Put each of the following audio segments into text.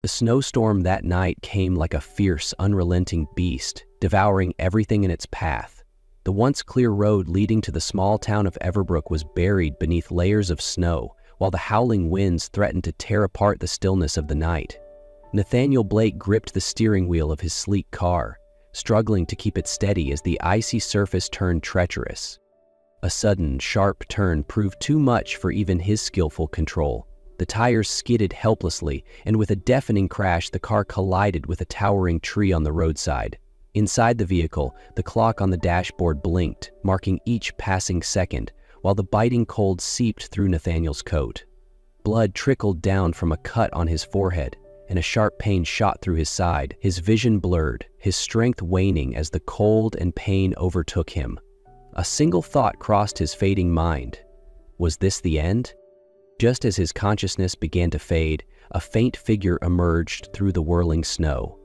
The snowstorm that night came like a fierce, unrelenting beast, devouring everything in its path. The once clear road leading to the small town of Everbrook was buried beneath layers of snow, while the howling winds threatened to tear apart the stillness of the night. Nathaniel Blake gripped the steering wheel of his sleek car, struggling to keep it steady as the icy surface turned treacherous. A sudden, sharp turn proved too much for even his skillful control. The tires skidded helplessly, and with a deafening crash, the car collided with a towering tree on the roadside. Inside the vehicle, the clock on the dashboard blinked, marking each passing second, while the biting cold seeped through Nathaniel's coat. Blood trickled down from a cut on his forehead, and a sharp pain shot through his side. His vision blurred, his strength waning as the cold and pain overtook him. A single thought crossed his fading mind. Was this the end? Just as his consciousness began to fade, a faint figure emerged through the whirling snow.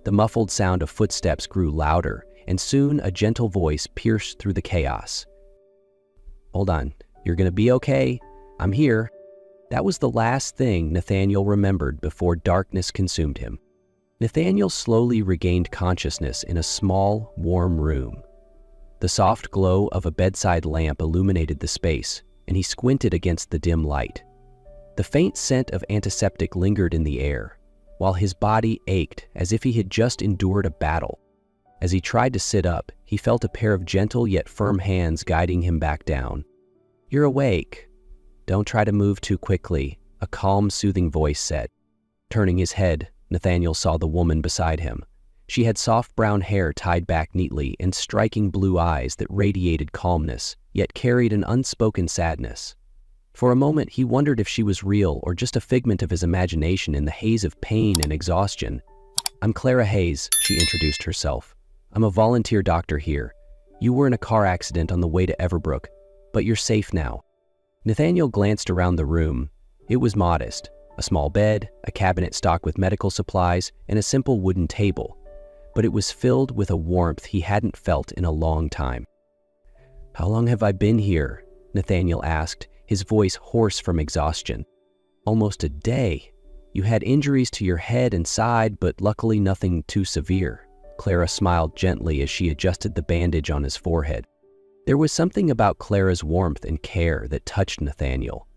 The muffled sound of footsteps grew louder, and soon a gentle voice pierced through the chaos. "Hold on, you're gonna be okay? I'm here." That was the last thing Nathaniel remembered before darkness consumed him. Nathaniel slowly regained consciousness in a small, warm room. The soft glow of a bedside lamp illuminated the space, and he squinted against the dim light. The faint scent of antiseptic lingered in the air, while his body ached as if he had just endured a battle. As he tried to sit up, he felt a pair of gentle yet firm hands guiding him back down. "You're awake. Don't try to move too quickly," a calm, soothing voice said. Turning his head, Nathaniel saw the woman beside him. She had soft brown hair tied back neatly and striking blue eyes that radiated calmness, yet carried an unspoken sadness. For a moment, he wondered if she was real or just a figment of his imagination in the haze of pain and exhaustion. "I'm Clara Hayes," she introduced herself. "I'm a volunteer doctor here. You were in a car accident on the way to Everbrook, but you're safe now." Nathaniel glanced around the room. It was modest: a small bed, a cabinet stocked with medical supplies, and a simple wooden table. But it was filled with a warmth he hadn't felt in a long time. "How long have I been here?" Nathaniel asked, his voice hoarse from exhaustion. "Almost a day. You had injuries to your head and side, but luckily nothing too severe." Clara smiled gently as she adjusted the bandage on his forehead. There was something about Clara's warmth and care that touched Nathaniel.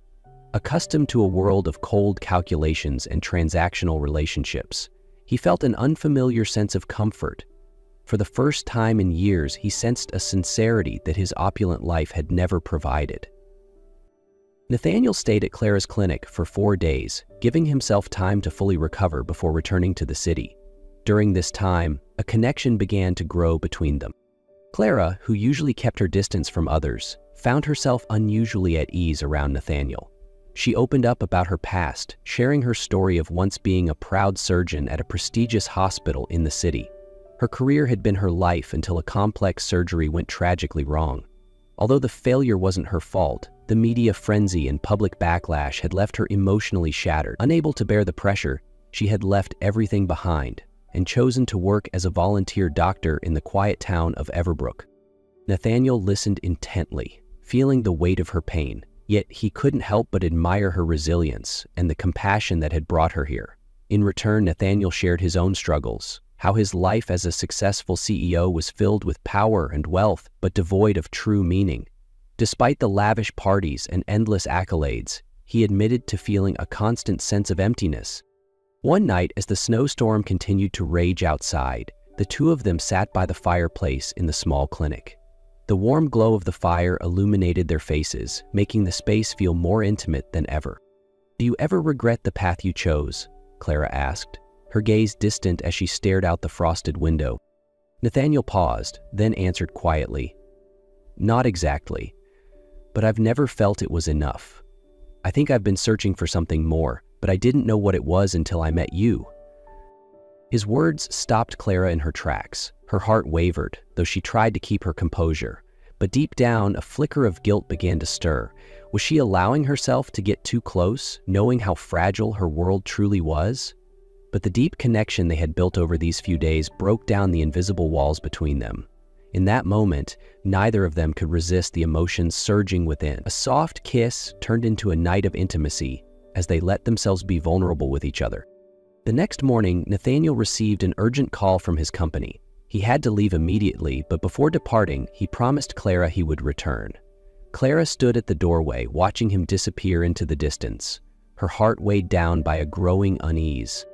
Accustomed to a world of cold calculations and transactional relationships, he felt an unfamiliar sense of comfort. For the first time in years, he sensed a sincerity that his opulent life had never provided. Nathaniel stayed at Clara's clinic for 4 days, giving himself time to fully recover before returning to the city. During this time, a connection began to grow between them. Clara, who usually kept her distance from others, found herself unusually at ease around Nathaniel. She opened up about her past, sharing her story of once being a proud surgeon at a prestigious hospital in the city. Her career had been her life until a complex surgery went tragically wrong. Although the failure wasn't her fault, the media frenzy and public backlash had left her emotionally shattered. Unable to bear the pressure, she had left everything behind and chosen to work as a volunteer doctor in the quiet town of Everbrook. Nathaniel listened intently, feeling the weight of her pain. Yet he couldn't help but admire her resilience and the compassion that had brought her here. In return, Nathaniel shared his own struggles, how his life as a successful CEO was filled with power and wealth, but devoid of true meaning. Despite the lavish parties and endless accolades, he admitted to feeling a constant sense of emptiness. One night, as the snowstorm continued to rage outside, the two of them sat by the fireplace in the small clinic. The warm glow of the fire illuminated their faces, making the space feel more intimate than ever. "Do you ever regret the path you chose?" Clara asked, her gaze distant as she stared out the frosted window. Nathaniel paused, then answered quietly, "Not exactly, but I've never felt it was enough. I think I've been searching for something more, but I didn't know what it was until I met you." His words stopped Clara in her tracks. Her heart wavered, though she tried to keep her composure. But deep down, a flicker of guilt began to stir. Was she allowing herself to get too close, knowing how fragile her world truly was? But the deep connection they had built over these few days broke down the invisible walls between them. In that moment, neither of them could resist the emotions surging within. A soft kiss turned into a night of intimacy as they let themselves be vulnerable with each other. The next morning, Nathaniel received an urgent call from his company. He had to leave immediately, but before departing, he promised Clara he would return. Clara stood at the doorway, watching him disappear into the distance, her heart weighed down by a growing unease.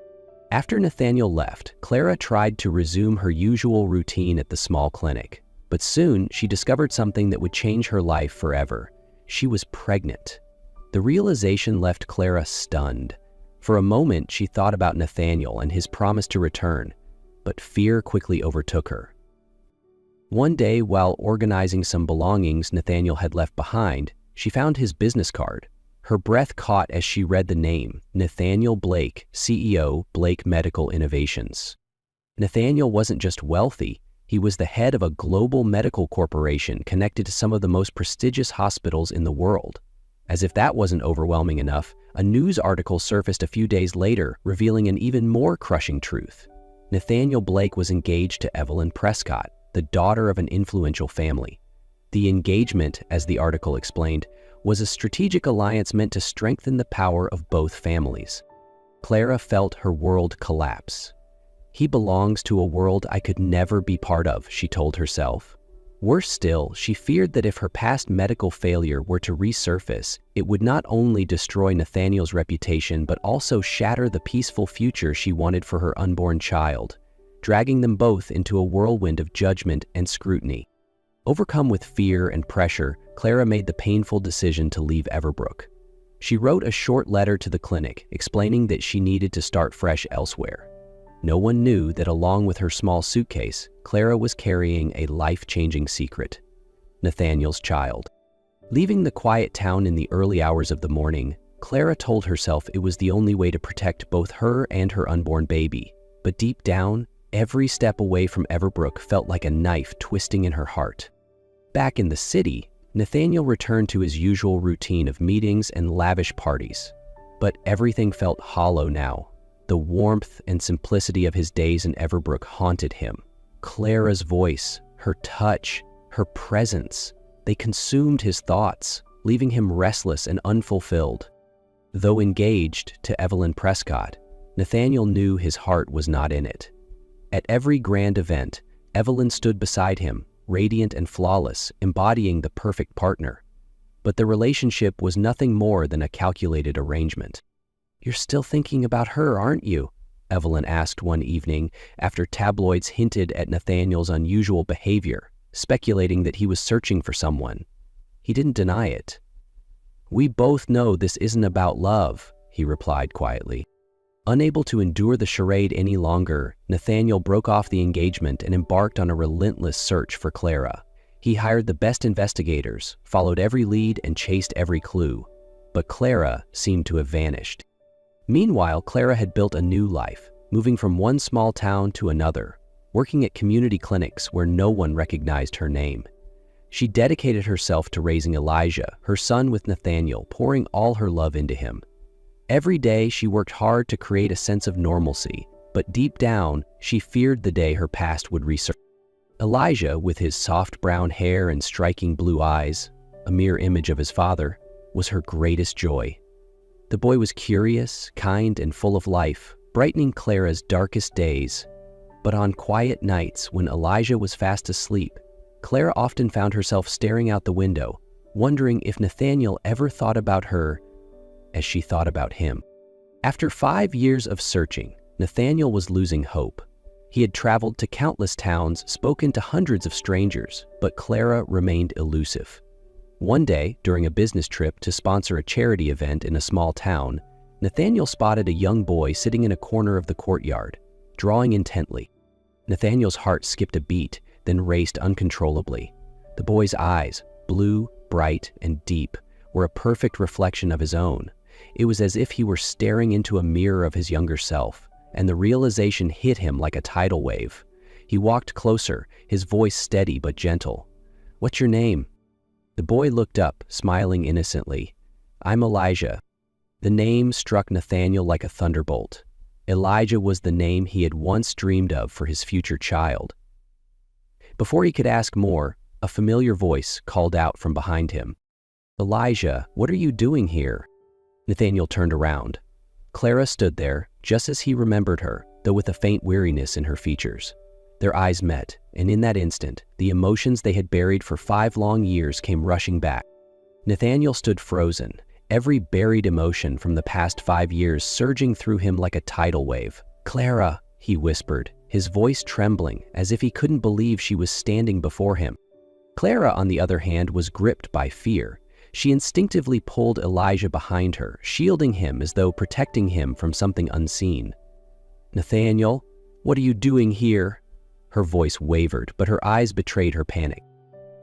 After Nathaniel left, Clara tried to resume her usual routine at the small clinic, but soon she discovered something that would change her life forever. She was pregnant. The realization left Clara stunned. For a moment, she thought about Nathaniel and his promise to return, but fear quickly overtook her. One day, while organizing some belongings Nathaniel had left behind, she found his business card. Her breath caught as she read the name, Nathaniel Blake, CEO, Blake Medical Innovations. Nathaniel wasn't just wealthy, he was the head of a global medical corporation connected to some of the most prestigious hospitals in the world. As if that wasn't overwhelming enough, a news article surfaced a few days later, revealing an even more crushing truth. Nathaniel Blake was engaged to Evelyn Prescott, the daughter of an influential family. The engagement, as the article explained, was a strategic alliance meant to strengthen the power of both families. Clara felt her world collapse. "He belongs to a world I could never be part of," she told herself. Worse still, she feared that if her past medical failure were to resurface, it would not only destroy Nathaniel's reputation but also shatter the peaceful future she wanted for her unborn child, dragging them both into a whirlwind of judgment and scrutiny. Overcome with fear and pressure, Clara made the painful decision to leave Everbrook. She wrote a short letter to the clinic, explaining that she needed to start fresh elsewhere. No one knew that along with her small suitcase, Clara was carrying a life-changing secret: Nathaniel's child. Leaving the quiet town in the early hours of the morning, Clara told herself it was the only way to protect both her and her unborn baby. But deep down, every step away from Everbrook felt like a knife twisting in her heart. Back in the city, Nathaniel returned to his usual routine of meetings and lavish parties. But everything felt hollow now. The warmth and simplicity of his days in Everbrook haunted him. Clara's voice, her touch, her presence, they consumed his thoughts, leaving him restless and unfulfilled. Though engaged to Evelyn Prescott, Nathaniel knew his heart was not in it. At every grand event, Evelyn stood beside him, radiant and flawless, embodying the perfect partner. But the relationship was nothing more than a calculated arrangement. "You're still thinking about her, aren't you?" Evelyn asked one evening after tabloids hinted at Nathaniel's unusual behavior, speculating that he was searching for someone. He didn't deny it. "We both know this isn't about love," he replied quietly. Unable to endure the charade any longer, Nathaniel broke off the engagement and embarked on a relentless search for Clara. He hired the best investigators, followed every lead, and chased every clue. But Clara seemed to have vanished. Meanwhile, Clara had built a new life, moving from one small town to another, working at community clinics where no one recognized her name. She dedicated herself to raising Elijah, her son, with Nathaniel, pouring all her love into him. Every day, she worked hard to create a sense of normalcy, but deep down, she feared the day her past would resurface. Elijah, with his soft brown hair and striking blue eyes, a mere image of his father, was her greatest joy. The boy was curious, kind, and full of life, brightening Clara's darkest days. But on quiet nights, when Elijah was fast asleep, Clara often found herself staring out the window, wondering if Nathaniel ever thought about her as she thought about him. After 5 years of searching, Nathaniel was losing hope. He had traveled to countless towns, spoken to hundreds of strangers, but Clara remained elusive. One day, during a business trip to sponsor a charity event in a small town, Nathaniel spotted a young boy sitting in a corner of the courtyard, drawing intently. Nathaniel's heart skipped a beat, then raced uncontrollably. The boy's eyes, blue, bright, and deep, were a perfect reflection of his own. It was as if he were staring into a mirror of his younger self, and the realization hit him like a tidal wave. He walked closer, his voice steady but gentle. "What's your name?" The boy looked up, smiling innocently. "I'm Elijah." The name struck Nathaniel like a thunderbolt. Elijah was the name he had once dreamed of for his future child. Before he could ask more, a familiar voice called out from behind him. "Elijah, what are you doing here?" Nathaniel turned around. Clara stood there, just as he remembered her, though with a faint weariness in her features. Their eyes met, and in that instant, the emotions they had buried for 5 long years came rushing back. Nathaniel stood frozen, every buried emotion from the past 5 years surging through him like a tidal wave. "Clara," he whispered, his voice trembling as if he couldn't believe she was standing before him. Clara, on the other hand, was gripped by fear. She instinctively pulled Elijah behind her, shielding him as though protecting him from something unseen. "Nathaniel, what are you doing here?" Her voice wavered, but her eyes betrayed her panic.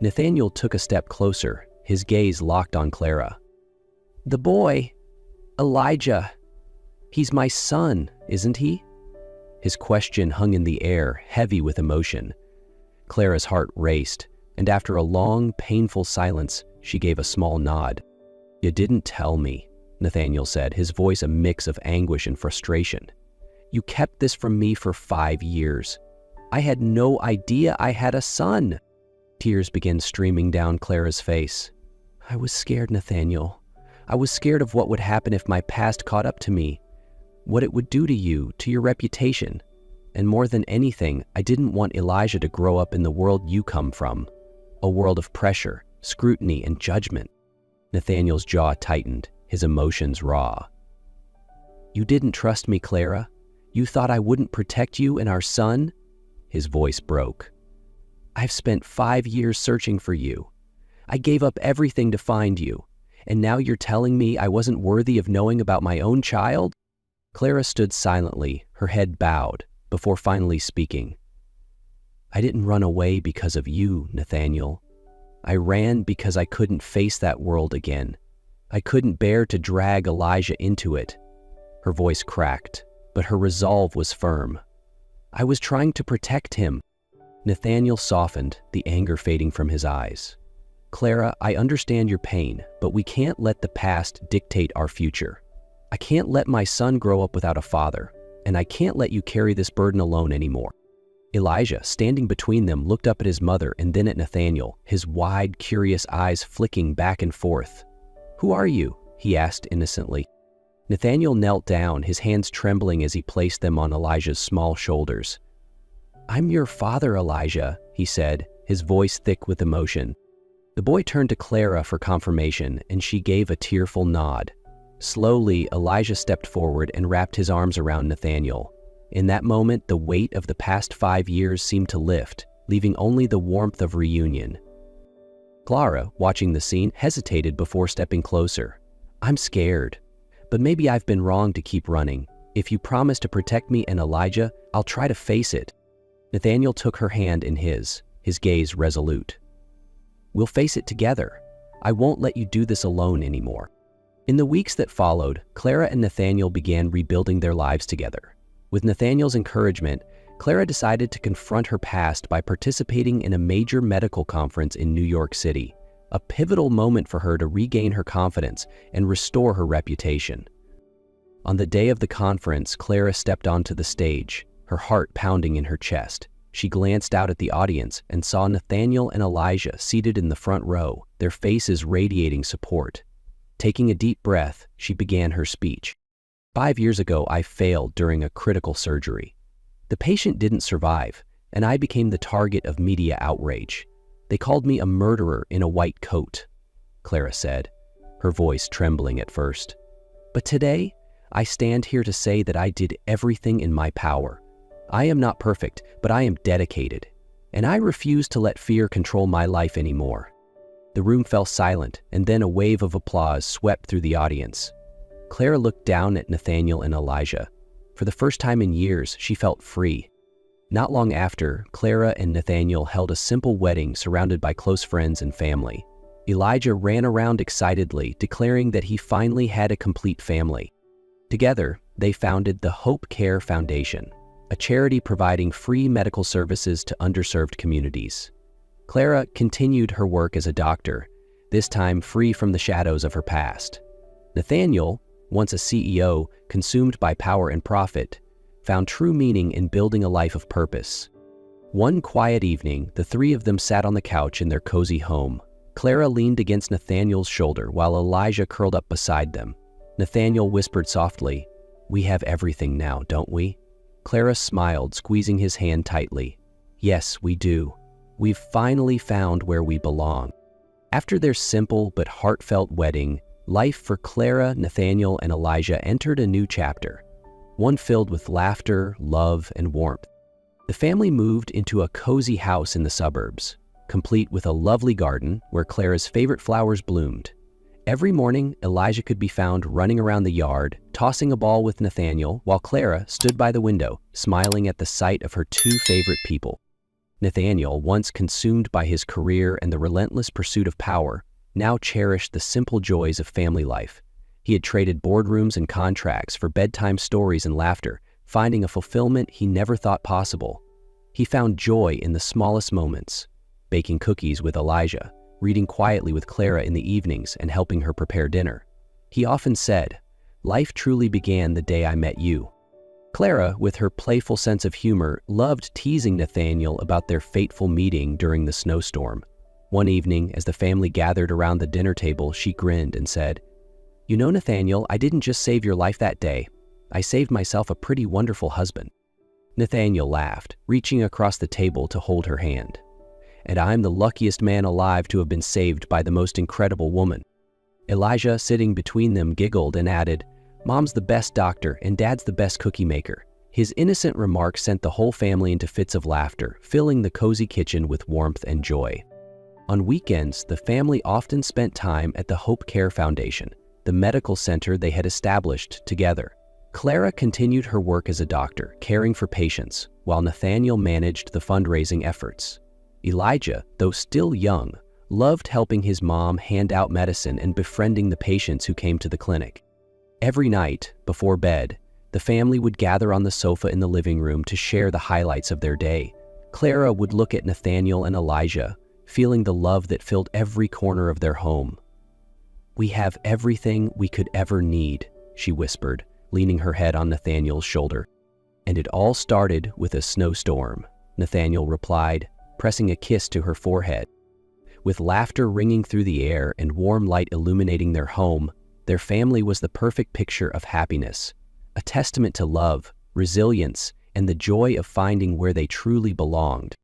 Nathaniel took a step closer, his gaze locked on Clara. "The boy, Elijah, he's my son, isn't he?" His question hung in the air, heavy with emotion. Clara's heart raced, and after a long, painful silence, she gave a small nod. "You didn't tell me," Nathaniel said, his voice a mix of anguish and frustration. "You kept this from me for 5 years. I had no idea I had a son." Tears began streaming down Clara's face. "I was scared, Nathaniel. I was scared of what would happen if my past caught up to me, what it would do to you, to your reputation. And more than anything, I didn't want Elijah to grow up in the world you come from, a world of pressure, scrutiny, and judgment." Nathaniel's jaw tightened, his emotions raw. "You didn't trust me, Clara? You thought I wouldn't protect you and our son?" His voice broke. "I've spent 5 years searching for you. I gave up everything to find you, and now you're telling me I wasn't worthy of knowing about my own child?" Clara stood silently, her head bowed, before finally speaking. "I didn't run away because of you, Nathaniel. I ran because I couldn't face that world again. I couldn't bear to drag Elijah into it." Her voice cracked, but her resolve was firm. "I was trying to protect him." Nathaniel softened, the anger fading from his eyes. "Clara, I understand your pain, but we can't let the past dictate our future. I can't let my son grow up without a father, and I can't let you carry this burden alone anymore." Elijah, standing between them, looked up at his mother and then at Nathaniel, his wide, curious eyes flicking back and forth. "Who are you?" he asked innocently. Nathaniel knelt down, his hands trembling as he placed them on Elijah's small shoulders. "I'm your father, Elijah," he said, his voice thick with emotion. The boy turned to Clara for confirmation, and she gave a tearful nod. Slowly, Elijah stepped forward and wrapped his arms around Nathaniel. In that moment, the weight of the past 5 years seemed to lift, leaving only the warmth of reunion. Clara, watching the scene, hesitated before stepping closer. "I'm scared, but maybe I've been wrong to keep running. If you promise to protect me and Elijah, I'll try to face it." Nathaniel took her hand in his gaze resolute. "We'll face it together. I won't let you do this alone anymore." In the weeks that followed, Clara and Nathaniel began rebuilding their lives together. With Nathaniel's encouragement, Clara decided to confront her past by participating in a major medical conference in New York City, a pivotal moment for her to regain her confidence and restore her reputation. On the day of the conference, Clara stepped onto the stage, her heart pounding in her chest. She glanced out at the audience and saw Nathaniel and Elijah seated in the front row, their faces radiating support. Taking a deep breath, she began her speech. 5 years ago, I failed during a critical surgery. The patient didn't survive, and I became the target of media outrage. They called me a murderer in a white coat, Clara said, her voice trembling at first. But today, I stand here to say that I did everything in my power. I am not perfect, but I am dedicated, and I refuse to let fear control my life anymore. The room fell silent, and then a wave of applause swept through the audience. Clara looked down at Nathaniel and Elijah. For the first time in years, she felt free. Not long after, Clara and Nathaniel held a simple wedding surrounded by close friends and family. Elijah ran around excitedly, declaring that he finally had a complete family. Together, they founded the Hope Care Foundation, a charity providing free medical services to underserved communities. Clara continued her work as a doctor, this time free from the shadows of her past. Nathaniel, once a CEO consumed by power and profit, found true meaning in building a life of purpose. One quiet evening, the three of them sat on the couch in their cozy home. Clara leaned against Nathaniel's shoulder while Elijah curled up beside them. Nathaniel whispered softly, We have everything now, don't we? Clara smiled, squeezing his hand tightly. Yes, we do. We've finally found where we belong. After their simple but heartfelt wedding, life for Clara, Nathaniel, and Elijah entered a new chapter, one filled with laughter, love, and warmth. The family moved into a cozy house in the suburbs, complete with a lovely garden where Clara's favorite flowers bloomed. Every morning, Elijah could be found running around the yard, tossing a ball with Nathaniel, while Clara stood by the window, smiling at the sight of her two favorite people. Nathaniel, once consumed by his career and the relentless pursuit of power, now cherished the simple joys of family life. He had traded boardrooms and contracts for bedtime stories and laughter, finding a fulfillment he never thought possible. He found joy in the smallest moments, baking cookies with Elijah, reading quietly with Clara in the evenings, and helping her prepare dinner. He often said, "Life truly began the day I met you." Clara, with her playful sense of humor, loved teasing Nathaniel about their fateful meeting during the snowstorm. One evening, as the family gathered around the dinner table, she grinned and said, "You know, Nathaniel, I didn't just save your life that day. I saved myself a pretty wonderful husband." Nathaniel laughed, reaching across the table to hold her hand. "And I'm the luckiest man alive to have been saved by the most incredible woman." Elijah, sitting between them, giggled and added, "Mom's the best doctor and Dad's the best cookie maker." His innocent remark sent the whole family into fits of laughter, filling the cozy kitchen with warmth and joy. On weekends, the family often spent time at the Hope Care Foundation, the medical center they had established together. Clara continued her work as a doctor, caring for patients, while Nathaniel managed the fundraising efforts. Elijah, though still young, loved helping his mom hand out medicine and befriending the patients who came to the clinic. Every night, before bed, the family would gather on the sofa in the living room to share the highlights of their day. Clara would look at Nathaniel and Elijah, feeling the love that filled every corner of their home. "We have everything we could ever need," she whispered, leaning her head on Nathaniel's shoulder. "And it all started with a snowstorm," Nathaniel replied, pressing a kiss to her forehead. With laughter ringing through the air and warm light illuminating their home, their family was the perfect picture of happiness, a testament to love, resilience, and the joy of finding where they truly belonged.